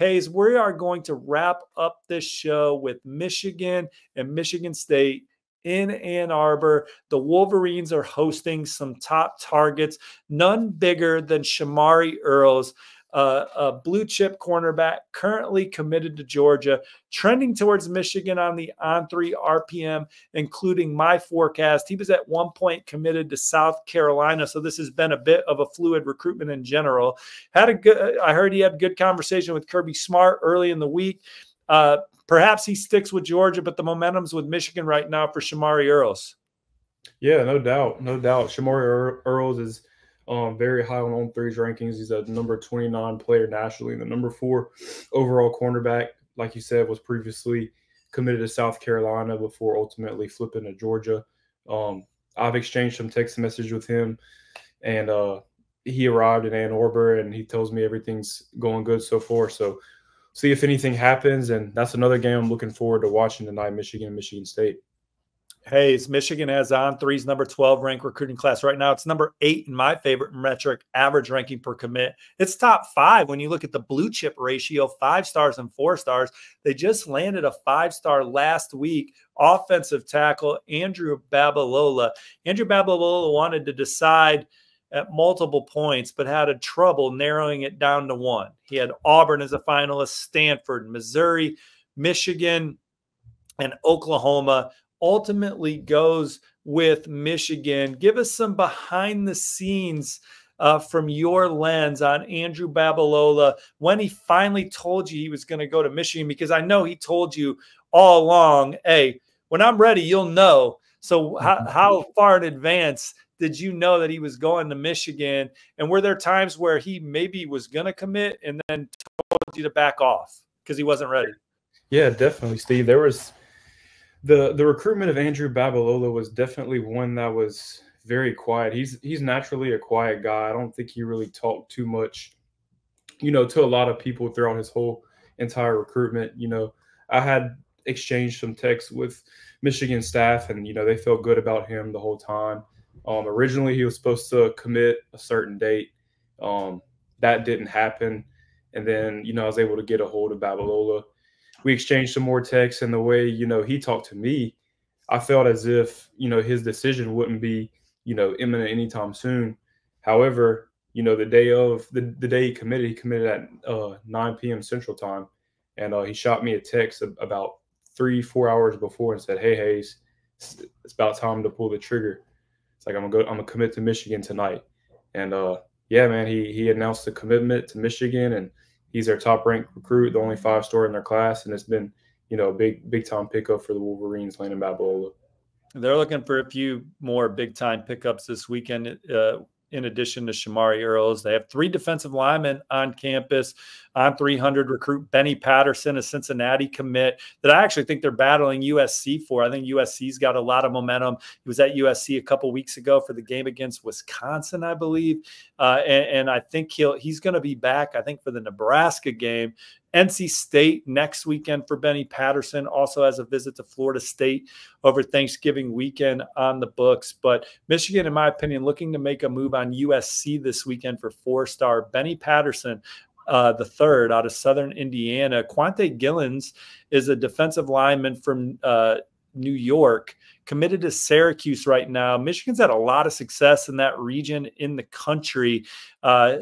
Hayes, we are going to wrap up this show with Michigan and Michigan State in Ann Arbor. The Wolverines are hosting some top targets, none bigger than Shamari Earls, a blue chip cornerback currently committed to Georgia, trending towards Michigan on the on-3 RPM, including my forecast. He was at one point committed to South Carolina, so this has been a bit of a fluid recruitment in general. I heard he had good conversation with Kirby Smart early in the week. Perhaps he sticks with Georgia, but the momentum's with Michigan right now for Shamari Earls. Yeah, no doubt. No doubt. Shamari Earls is very high on On3's rankings. He's a number 29 player nationally and the number 4 overall cornerback. Like you said, was previously committed to South Carolina before ultimately flipping to Georgia. I've exchanged some text message with him, and he arrived in Ann Arbor, and he tells me everything's going good so far. So see if anything happens, and that's another game I'm looking forward to watching tonight, Michigan and Michigan State. Hayes, Michigan has On3's number 12 ranked recruiting class. Right now, it's number 8 in my favorite metric, average ranking per commit. It's top 5 when you look at the blue chip ratio, 5 stars and 4 stars. They just landed a 5-star last week, offensive tackle Andrew Babalola. Andrew Babalola wanted to decide at multiple points, but had a trouble narrowing it down to 1. He had Auburn as a finalist, Stanford, Missouri, Michigan, and Oklahoma. Ultimately goes with Michigan. Give us some behind the scenes from your lens on Andrew Babalola when he finally told you he was going to go to Michigan, because I know he told you all along, hey, when I'm ready, you'll know. So how far in advance did you know that he was going to Michigan? And were there times where he maybe was going to commit and then told you to back off because he wasn't ready? Yeah, definitely, Steve. There was the recruitment of Andrew Babalola was definitely one that was very quiet. He's naturally a quiet guy. I don't think he really talked too much, to a lot of people throughout his whole entire recruitment. I had exchanged some texts with Michigan staff, and they felt good about him the whole time. Originally, he was supposed to commit a certain date. That didn't happen, and then I was able to get a hold of Babalola. We exchanged some more texts, and the way, he talked to me, I felt as if, his decision wouldn't be, imminent anytime soon. However, the day he committed at 9 p.m. Central Time, and he shot me a text about 3-4 hours before and said, "Hey, Hayes, it's about time to pull the trigger. It's like I'm gonna commit to Michigan tonight." And yeah, man, he announced the commitment to Michigan, and he's their top-ranked recruit, the only 5-star in their class, and it's been, a big-time pickup for the Wolverines, landing Babalola. They're looking for a few more big-time pickups this weekend. In addition to Shamari Earls, they have 3 defensive linemen on campus. On 300 recruit Benny Patterson, a Cincinnati commit that I actually think they're battling USC for. I think USC's got a lot of momentum. He was at USC a couple weeks ago for the game against Wisconsin, I believe. And I think he's going to be back, I think, for the Nebraska game. NC State next weekend for Benny Patterson, also has a visit to Florida State over Thanksgiving weekend on the books. But Michigan, in my opinion, looking to make a move on USC this weekend for 4-star Benny Patterson, the third out of Southern Indiana. Quante Gillens is a defensive lineman from New York, committed to Syracuse right now. Michigan's had a lot of success in that region in the country.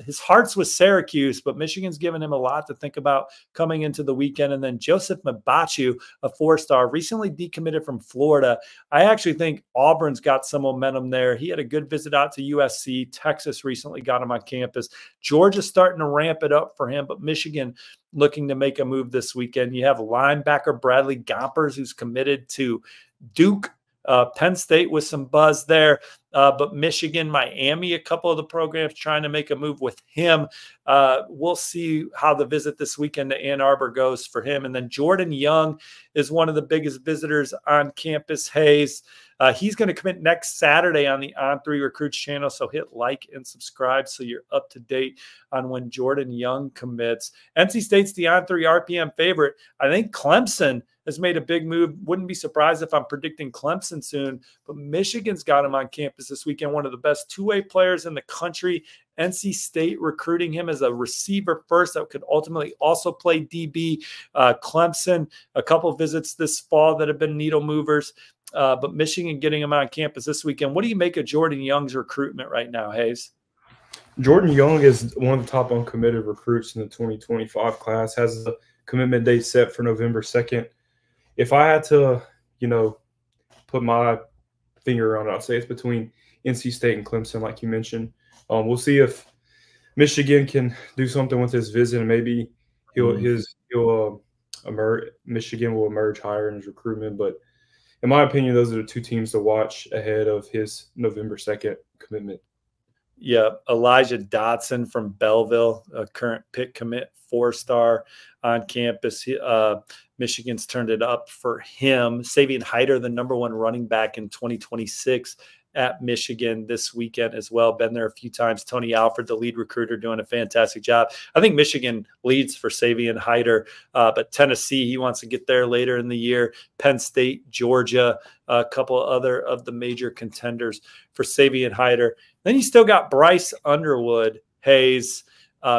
His heart's with Syracuse, but Michigan's given him a lot to think about coming into the weekend. And then Joseph Mbachu, a 4-star, recently decommitted from Florida. I actually think Auburn's got some momentum there. He had a good visit out to USC. Texas recently got him on campus. Georgia's starting to ramp it up for him, but Michigan looking to make a move this weekend. You have linebacker Bradley Gompers, who's committed to Duke. Penn State with some buzz there, but Michigan, Miami, a couple of the programs trying to make a move with him. We'll see how the visit this weekend to Ann Arbor goes for him. And then Jordan Young is one of the biggest visitors on campus, Hayes. He's going to commit next Saturday on the On3 Recruits channel, so hit like and subscribe so you're up to date on when Jordan Young commits. NC State's the On3 RPM favorite. I think Clemson has made a big move. Wouldn't be surprised if I'm predicting Clemson soon, but Michigan's got him on campus this weekend, one of the best two-way players in the country, NC State recruiting him as a receiver first that could ultimately also play DB. Clemson, a couple visits this fall that have been needle movers. But Michigan getting him on campus this weekend. What do you make of Jordan Young's recruitment right now, Hayes? Jordan Young is one of the top uncommitted recruits in the 2025 class, has a commitment date set for November 2nd. If I had to, put my finger on it, I'd say it's between NC State and Clemson, like you mentioned. We'll see if Michigan can do something with his visit, and maybe Michigan will emerge higher in his recruitment. But in my opinion, those are the two teams to watch ahead of his November 2nd commitment. Yeah, Elijah Dotson from Belleville, a current Pitt commit, 4-star on campus. Michigan's turned it up for him. Savion Hyder, the #1 running back in 2026 at Michigan this weekend as well. Been there a few times. Tony Alford, the lead recruiter, doing a fantastic job. I think Michigan leads for Savion Hyder, but Tennessee, he wants to get there later in the year. Penn State, Georgia, a couple other of the major contenders for Savion Hyder. Then you still got Bryce Underwood, Hayes.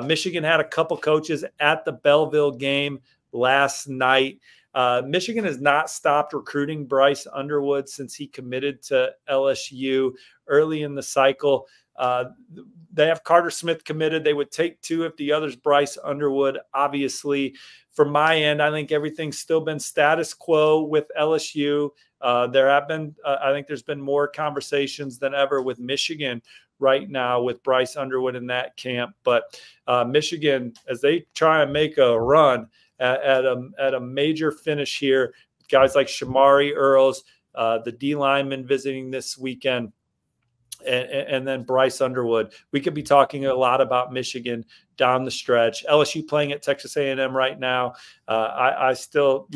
Michigan had a couple coaches at the Belleville game last night. Michigan has not stopped recruiting Bryce Underwood since he committed to LSU early in the cycle. They have Carter Smith committed. They would take 2 if the other's Bryce Underwood. Obviously, from my end, I think everything's still been status quo with LSU. There have been, I think there's been more conversations than ever with Michigan right now with Bryce Underwood in that camp. But Michigan, as they try and make a run at a major finish here, guys like Shamari Earls, the D lineman visiting this weekend, and then Bryce Underwood. We could be talking a lot about Michigan down the stretch. LSU playing at Texas A&M right now. I still,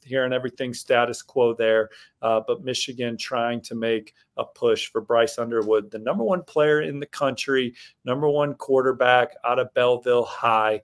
hearing everything status quo there, but Michigan trying to make a push for Bryce Underwood, the #1 player in the country, #1 quarterback out of Belleville High.